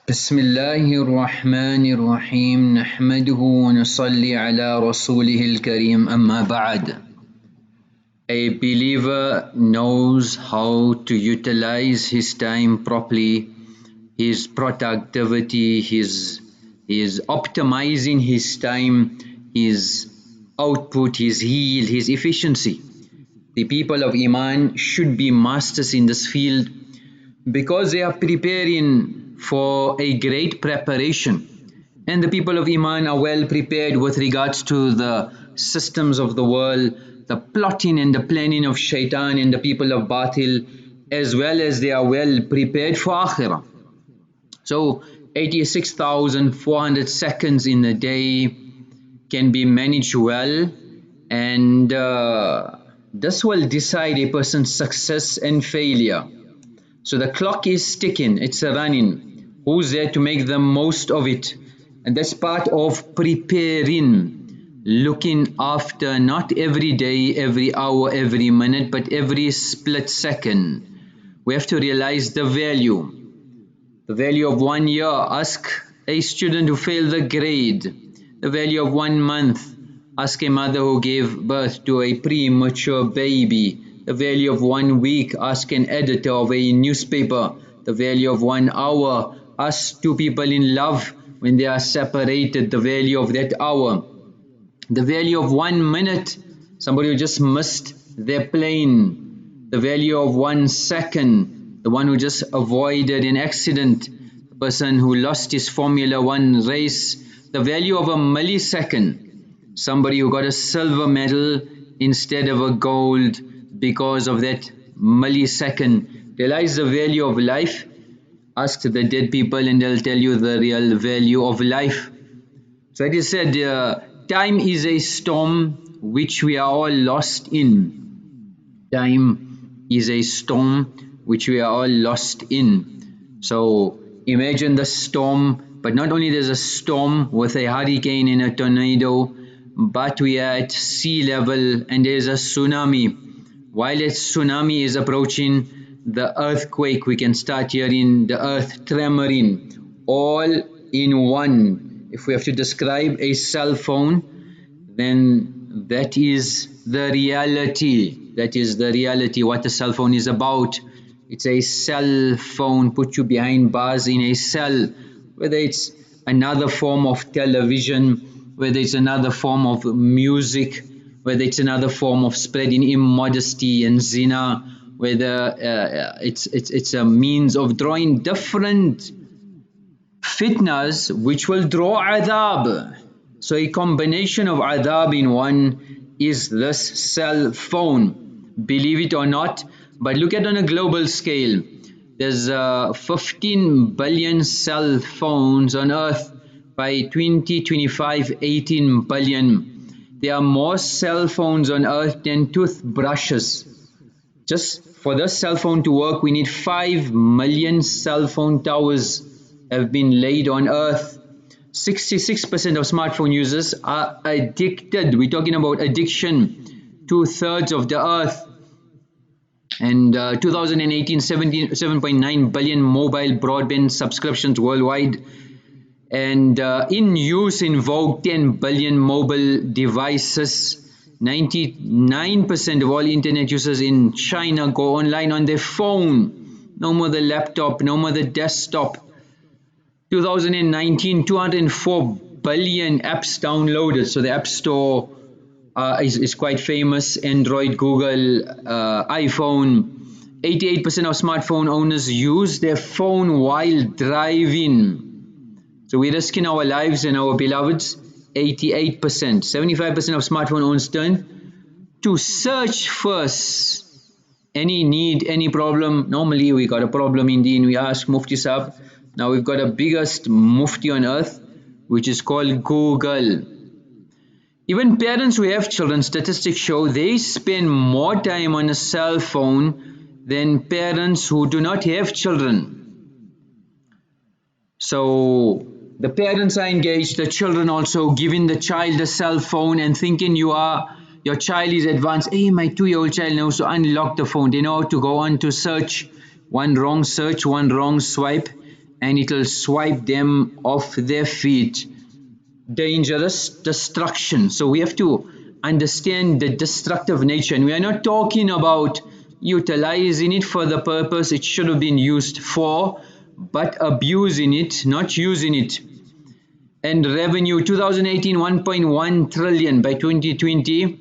بسم الله الرحمن الرحيم نحمده ونصلي على رسوله الكريم أما بعد. A believer knows how to utilize his time properly, his productivity, his optimizing his time, his output, his heal, his efficiency. The people of Iman should be masters in this field because they are preparing for a great preparation, and the people of Iman are well prepared with regards to the systems of the world, the plotting and the planning of shaitan and the people of batil, as well as they are well prepared for akhirah. So 86,400 seconds in a day can be managed well, and this will decide a person's success and failure. So the clock is ticking, it's running. Who's there to make the most of it? And that's part of preparing, looking after not every day, every hour, every minute, but every split second. We have to realize the value of 1 year. Ask a student who failed the grade. The value of 1 month. Ask a mother who gave birth to a premature baby. The value of 1 week. Ask an editor of a newspaper. The value of 1 hour. Ask two people in love when they are separated, the value of that hour. The value of 1 minute, somebody who just missed their plane. The value of 1 second, the one who just avoided an accident, the person who lost his Formula 1 race. The value of a millisecond, somebody who got a silver medal instead of a gold because of that millisecond. Realize the value of life. Ask the dead people and they'll tell you the real value of life. So it is said, time is a storm which we are all lost in. Time is a storm which we are all lost in. So imagine the storm, but not only there's a storm with a hurricane and a tornado, but we are at sea level and there's a tsunami. While that tsunami is approaching, the earthquake, we can start hearing the earth tremoring, all in one. If we have to describe a cell phone, then that is the reality. That is the reality, what a cell phone is about. It's a cell phone, put you behind bars in a cell, whether it's another form of television, whether it's another form of music, whether it's another form of spreading immodesty and zina, whether it's a means of drawing different fitnas which will draw adhab. So a combination of adhab in one is this cell phone, believe it or not. But look at on a global scale, there's 15 billion cell phones on earth. By 2025, 18 billion. There are more cell phones on earth than toothbrushes. Just for this cell phone to work, we need 5 million cell phone towers have been laid on earth. 66% of smartphone users are addicted. We're talking about addiction. 2/3 of the earth. And 2018, 7.9 billion mobile broadband subscriptions worldwide. And in use in vogue 10 billion mobile devices. 99% of all internet users in China go online on their phone. No more the laptop, no more the desktop. 2019, 204 billion apps downloaded. So the App Store is quite famous. Android, Google, iPhone. 88% of smartphone owners use their phone while driving. So we're risking our lives and our beloveds. 88%. 75% of smartphone owners turn to search first. Any need, any problem. Normally we got a problem in deen, we ask Mufti Sahib. Now we've got a biggest Mufti on earth, which is called Google. Even parents who have children, statistics show they spend more time on a cell phone than parents who do not have children. So the parents are engaged, the children also, giving the child a cell phone and thinking your child is advanced. Hey, my 2-year-old child knows to unlock the phone. They know how to go on to search. One wrong search, one wrong swipe, and it will swipe them off their feet. Dangerous destruction. So we have to understand the destructive nature, and we are not talking about utilizing it for the purpose it should have been used for, but abusing it, not using it. And revenue 2018 1.1 trillion. By 2020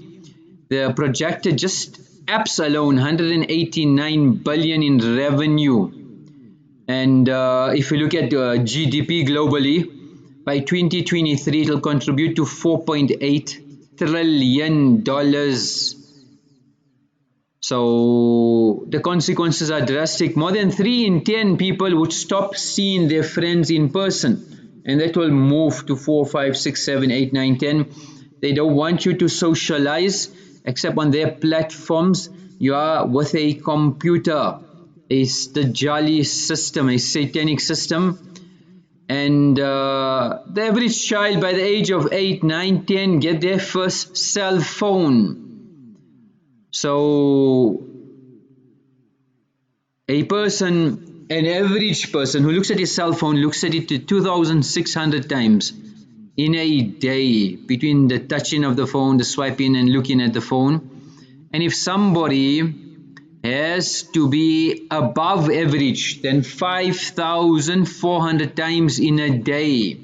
the projected just apps alone 189 billion in revenue. And if you look at GDP globally, by 2023 it will contribute to $4.8 trillion. So the consequences are drastic. More than 3 in 10 people would stop seeing their friends in person, and that will move to 4, 5, 6, 7, 8, 9, 10. They don't want you to socialize except on their platforms. You are with a computer. It's the Jali system, a satanic system. And the average child by the age of 8, 9, 10 get their first cell phone. So an average person who looks at his cell phone looks at it 2,600 times in a day, between the touching of the phone, the swiping and looking at the phone. And if somebody has to be above average, then 5,400 times in a day.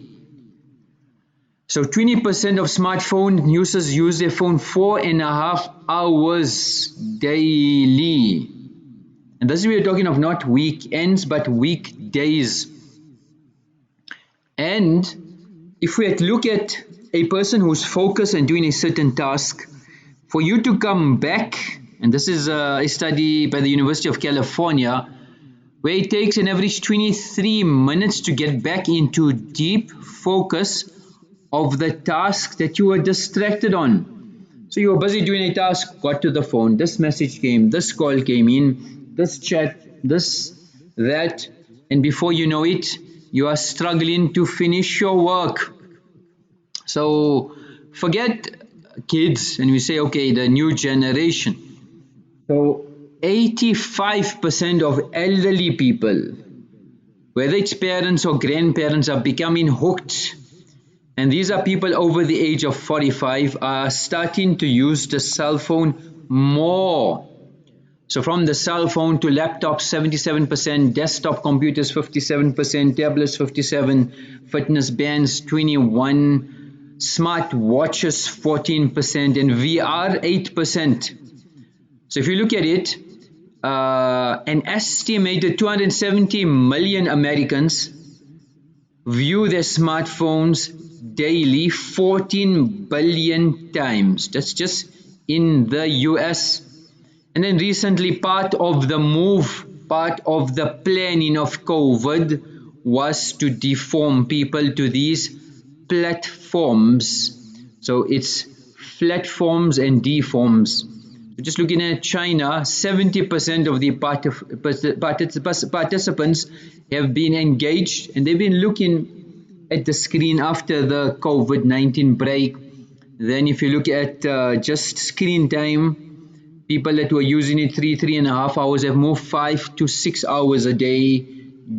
So 20% of smartphone users use their phone 4.5 hours daily. And this we are talking of not weekends but weekdays. And if we look at a person who's focused and doing a certain task, for you to come back, and this is a study by the University of California, where it takes an average 23 minutes to get back into deep focus of the task that you were distracted on. So you were busy doing a task, got to the phone, this message came, this call came in, this chat, this, that, and before you know it, you are struggling to finish your work. So forget kids and we say, okay, the new generation. So 85% of elderly people, whether it's parents or grandparents, are becoming hooked. And these are people over the age of 45 are starting to use the cell phone more. So from the cell phone to laptops 77%, desktop computers 57%, tablets 57%, fitness bands 21%, smart watches 14%, and VR 8%. So if you look at it, an estimated 270 million Americans view their smartphones daily 14 billion times. That's just in the US. And then recently, part of the planning of COVID was to deform people to these platforms. So it's platforms and deforms. Just looking at China, 70% of the participants have been engaged, and they've been looking at the screen after the COVID-19 break. Then if you look at just screen time, people that were using it 3.5 hours have moved 5 to 6 hours a day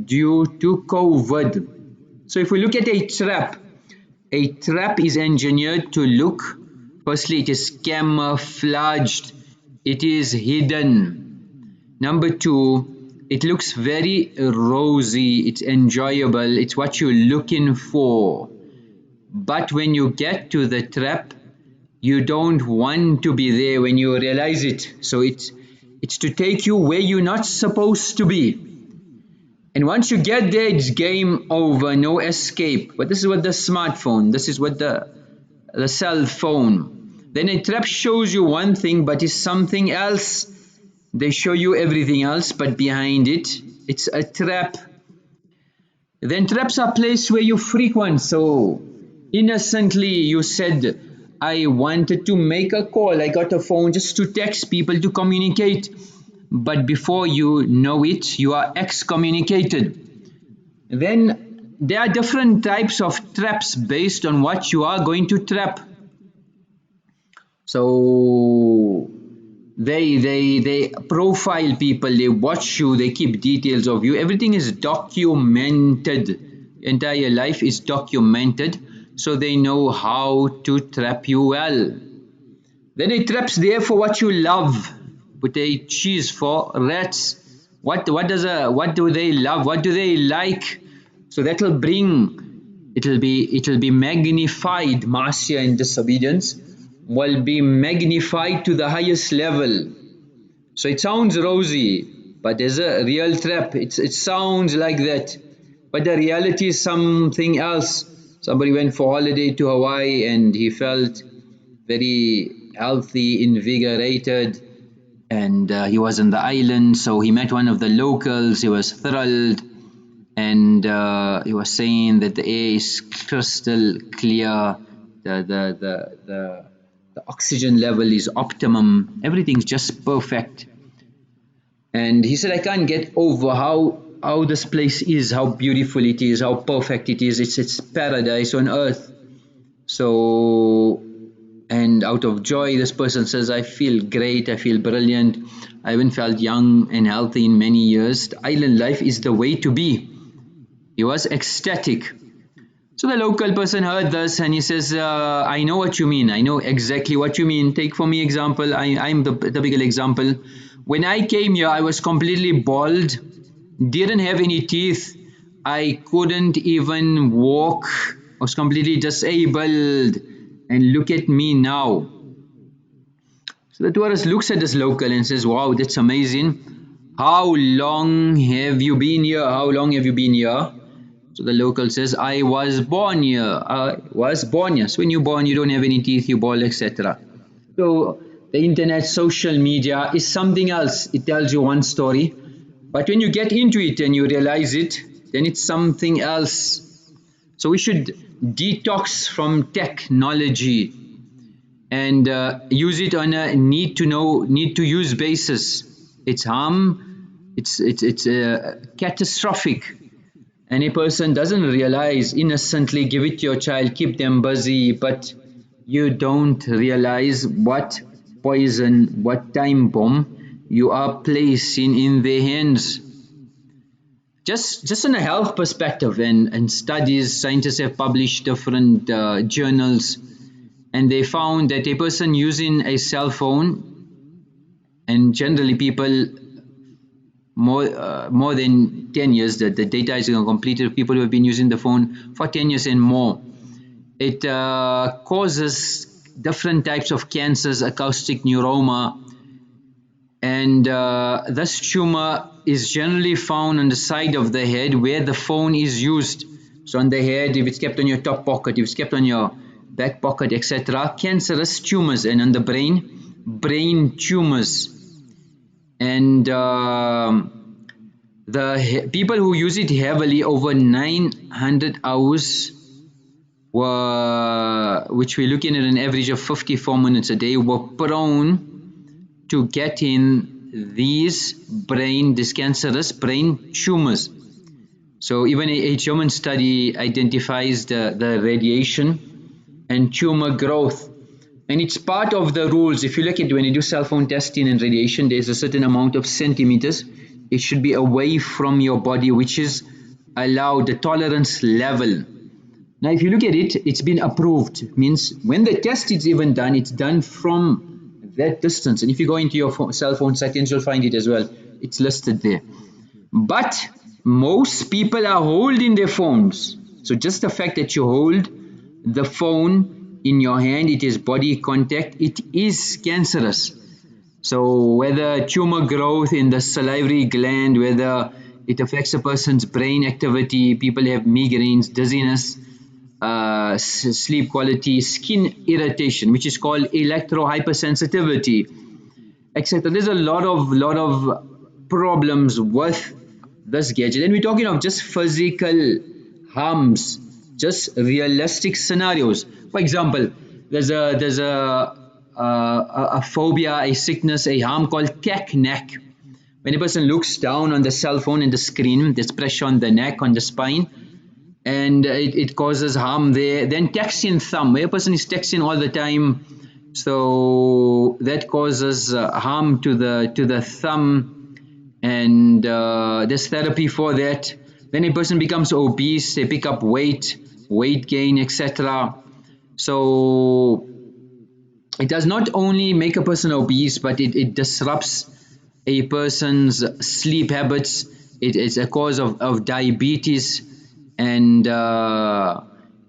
due to COVID. So if we look at a trap is engineered to look, firstly it is camouflaged, it is hidden. Number 2, it looks very rosy, it's enjoyable, it's what you're looking for. But when you get to the trap, you don't want to be there when you realize it. So it's to take you where you're not supposed to be. And once you get there, it's game over, no escape. But this is what the smartphone, this is what the cell phone. Then a trap shows you one thing but is something else. They show you everything else but behind it, it's a trap. Then traps are placed where you frequent. So innocently you said, I wanted to make a call, I got a phone just to text people, to communicate. But before you know it, you are excommunicated. Then there are different types of traps based on what you are going to trap. So They profile people, they watch you, they keep details of you. Everything is documented. Entire life is documented, so they know how to trap you well. Then it traps there for what you love. Put a cheese for rats. What do they love? What do they like? So that'll bring, it'll be magnified. Masya and disobedience will be magnified to the highest level. So it sounds rosy, but there's a real trap. It sounds like that, but the reality is something else. Somebody went for holiday to Hawaii and he felt very healthy, invigorated, and he was on the island. So he met one of the locals. He was thrilled, and he was saying that the air is crystal clear. The oxygen level is optimum. Everything's just perfect. And he said, I can't get over how this place is, how beautiful it is, how perfect it is. It's paradise on earth. So, and out of joy, this person says, I feel great, I feel brilliant. I haven't felt young and healthy in many years. The island life is the way to be. He was ecstatic. So the local person heard this and he says, I know what you mean. I know exactly what you mean. Take for me example. I'm the typical example. When I came here, I was completely bald, didn't have any teeth. I couldn't even walk. I was completely disabled. And look at me now. So the tourist looks at this local and says, wow, that's amazing. How long have you been here? How long have you been here? So the local says, I was born here. I was born here. So when you're born, you don't have any teeth, you're bald, etc. So the internet, social media is something else. It tells you one story. But when you get into it and you realize it, then it's something else. So we should detox from technology and use it on a need to use basis. It's catastrophic. And a person doesn't realize, innocently give it to your child, keep them busy, but you don't realize what poison, what time bomb you are placing in their hands. Just on a health perspective, and studies, scientists have published different journals, and they found that a person using a cell phone, and generally people more than 10 years, that the data is completed, people who have been using the phone for 10 years and more, it causes different types of cancers, acoustic neuroma, and this tumor is generally found on the side of the head where the phone is used. So on the head, if it's kept on your top pocket, if it's kept on your back pocket, etc. Cancerous tumors. And on the brain tumors. And the people who use it heavily, over 900 hours, which we're looking at an average of 54 minutes a day, were prone to getting these cancerous brain tumors. So even a German study identifies the radiation and tumor growth. And it's part of the rules. If you look at when you do cell phone testing and radiation, there's a certain amount of centimeters. It should be away from your body, which is allowed, the tolerance level. Now, if you look at it, it's been approved. It means when the test is even done, it's done from that distance. And if you go into your cell phone settings, you'll find it as well. It's listed there. But most people are holding their phones. So just the fact that you hold the phone in your hand, it is body contact, it is cancerous. So whether tumor growth in the salivary gland, whether it affects a person's brain activity, people have migraines, dizziness, sleep quality, skin irritation, which is called electrohypersensitivity, etc. There's a lot of problems with this gadget, and we're talking of just physical harms, just realistic scenarios. For example, there's a phobia, a sickness, a harm called tech neck. When a person looks down on the cell phone and the screen, there's pressure on the neck, on the spine, and it causes harm there. Then texting thumb, where a person is texting all the time, So that causes harm to the thumb, and there's therapy for that. When a person becomes obese, they pick up weight gain, etc. So it does not only make a person obese, but it disrupts a person's sleep habits. It's a cause of diabetes, and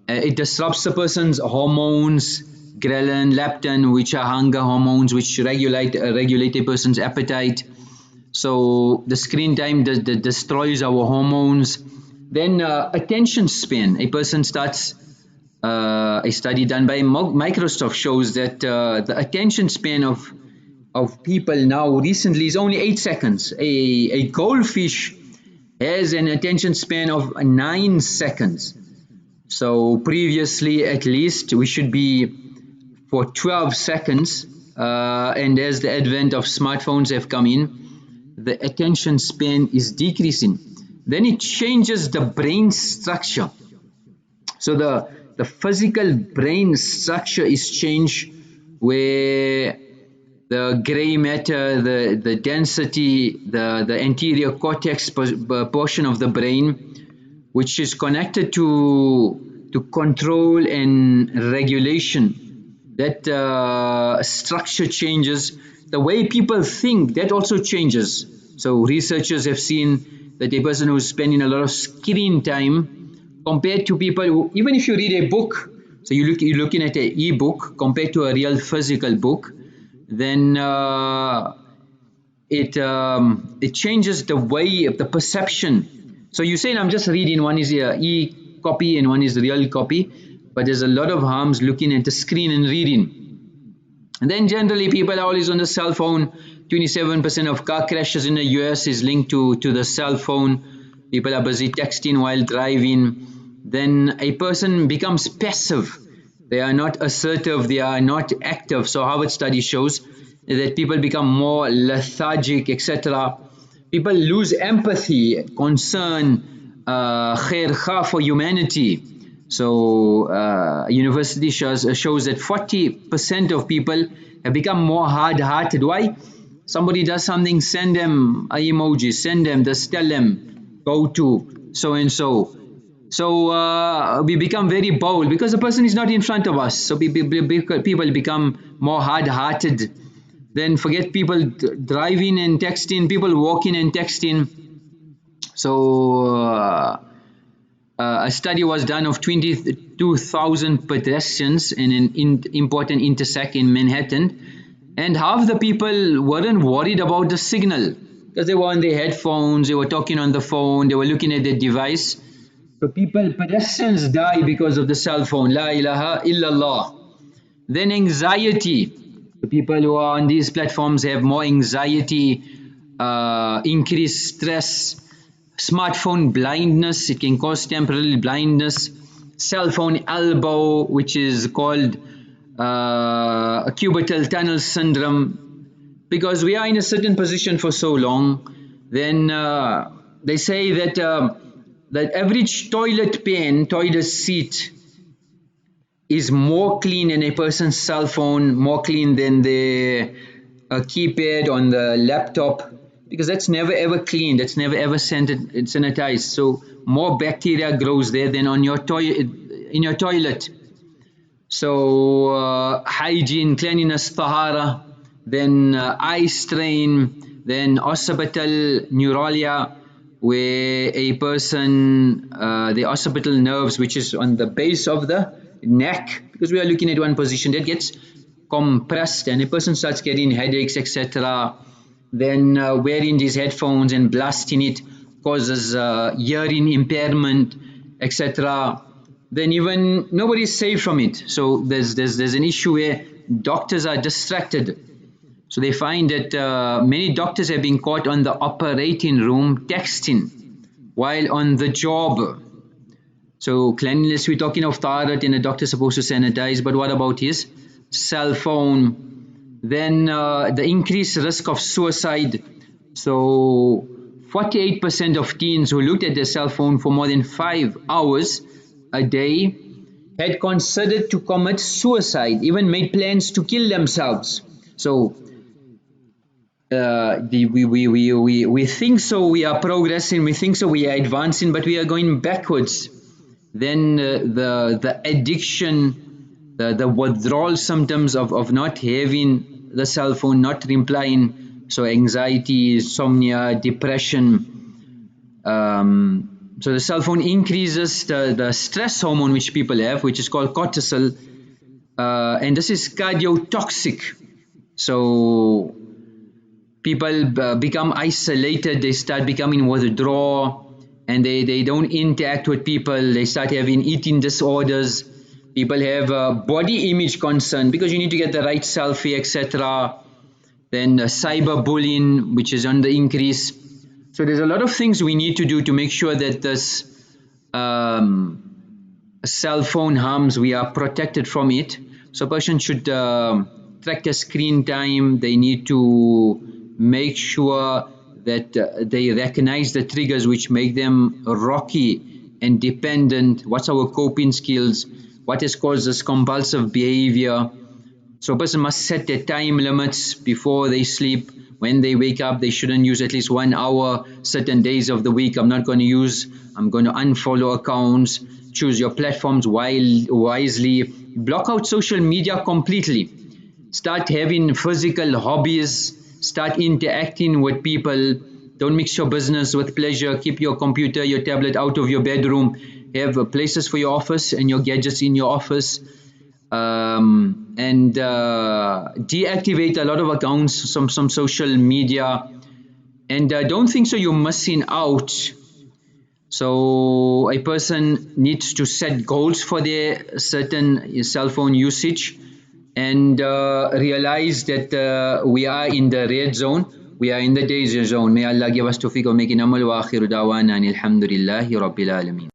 it disrupts a person's hormones, ghrelin, leptin, which are hunger hormones, which regulate a person's appetite. So the screen time destroys our hormones. Then attention span. A person starts. A study done by Microsoft shows that the attention span of people now recently is only 8 seconds. A goldfish has an attention span of 9 seconds. So previously, at least, we should be for 12 seconds. And as the advent of smartphones have come in, the attention span is decreasing. Then it changes the brain structure. So the physical brain structure is changed, where the gray matter, the density, the anterior cortex portion of the brain, which is connected to control and regulation, that structure changes. The way people think, that also changes. So researchers have seen that a person who's spending a lot of screen time compared to people who, even if you read a book, so you're looking at an e-book compared to a real physical book, then it changes the way of the perception. So you say, I'm just reading, one is e-copy and one is real copy, but there's a lot of harms looking at the screen and reading. And then generally people are always on the cell phone. 27% of car crashes in the US is linked to the cell phone. People are busy texting while driving. Then a person becomes passive. They are not assertive, they are not active. So Harvard study shows that people become more lethargic, etc. People lose empathy, concern, khair kha for humanity. So university shows that 40% of people have become more hard-hearted. Why? Somebody does something, send them an emoji, send them, just tell them, go to so and so. So we become very bold because the person is not in front of us. So people become more hard-hearted. Then forget people driving and texting, people walking and texting. So a study was done of 22,000 pedestrians in an important intersection in Manhattan, and half the people weren't worried about the signal because they were on their headphones, they were talking on the phone, they were looking at their device. So pedestrians die because of the cell phone. La ilaha illallah. Then anxiety. The people who are on these platforms have more anxiety, increased stress, smartphone blindness. It can cause temporary blindness. Cell phone elbow, which is called cubital tunnel syndrome. Because we are in a certain position for so long, then they say that the average toilet seat is more clean than a person's cell phone, more clean than the keypad on the laptop, because that's never ever clean, that's never ever sanitized. So more bacteria grows there than on your in your toilet. So hygiene, cleanliness, tahara, then eye strain, then occipital neuralgia, where a person, the occipital nerves, which is on the base of the neck, because we are looking at one position, that gets compressed and a person starts getting headaches, etc. Then wearing these headphones and blasting it causes hearing impairment, etc. Then even nobody is safe from it. So there's an issue where doctors are distracted. So they find that many doctors have been caught on the operating room texting while on the job. So cleanliness, we're talking of taharat, and a doctor is supposed to sanitize, but what about his cell phone? Then the increased risk of suicide. So 48% of teens who looked at their cell phone for more than 5 hours a day had considered to commit suicide, even made plans to kill themselves. So we think so we are progressing, we think so we are advancing, but we are going backwards. Then the addiction, the withdrawal symptoms of not having the cell phone, not replying, so anxiety, insomnia, depression. So the cell phone increases the stress hormone which people have, which is called cortisol, and this is cardiotoxic. So people become isolated, they start becoming withdraw, and they don't interact with people, they start having eating disorders, people have body image concern because you need to get the right selfie, etc. Then cyberbullying, which is on the increase. So there's a lot of things we need to do to make sure that this cell phone harms, we are protected from it. So a person should track their screen time, they need to make sure that they recognize the triggers which make them rocky and dependent, what's our coping skills, what has caused this compulsive behavior. So a person must set their time limits before they sleep. When they wake up, they shouldn't use at least 1 hour certain days of the week. I'm not going to use, I'm going to unfollow accounts. Choose your platforms wisely. Block out social media completely. Start having physical hobbies. Start interacting with people. Don't mix your business with pleasure. Keep your computer, your tablet out of your bedroom. Have places for your office and your gadgets in your office. And deactivate a lot of accounts, some social media, and don't think so you're missing out. So a person needs to set goals for their certain cell phone usage and realize that we are in the red zone, we are in the danger zone. May Allah give us tawfiq of making amal, wa akhiru dawana alhamdulillahi rabbil alameen.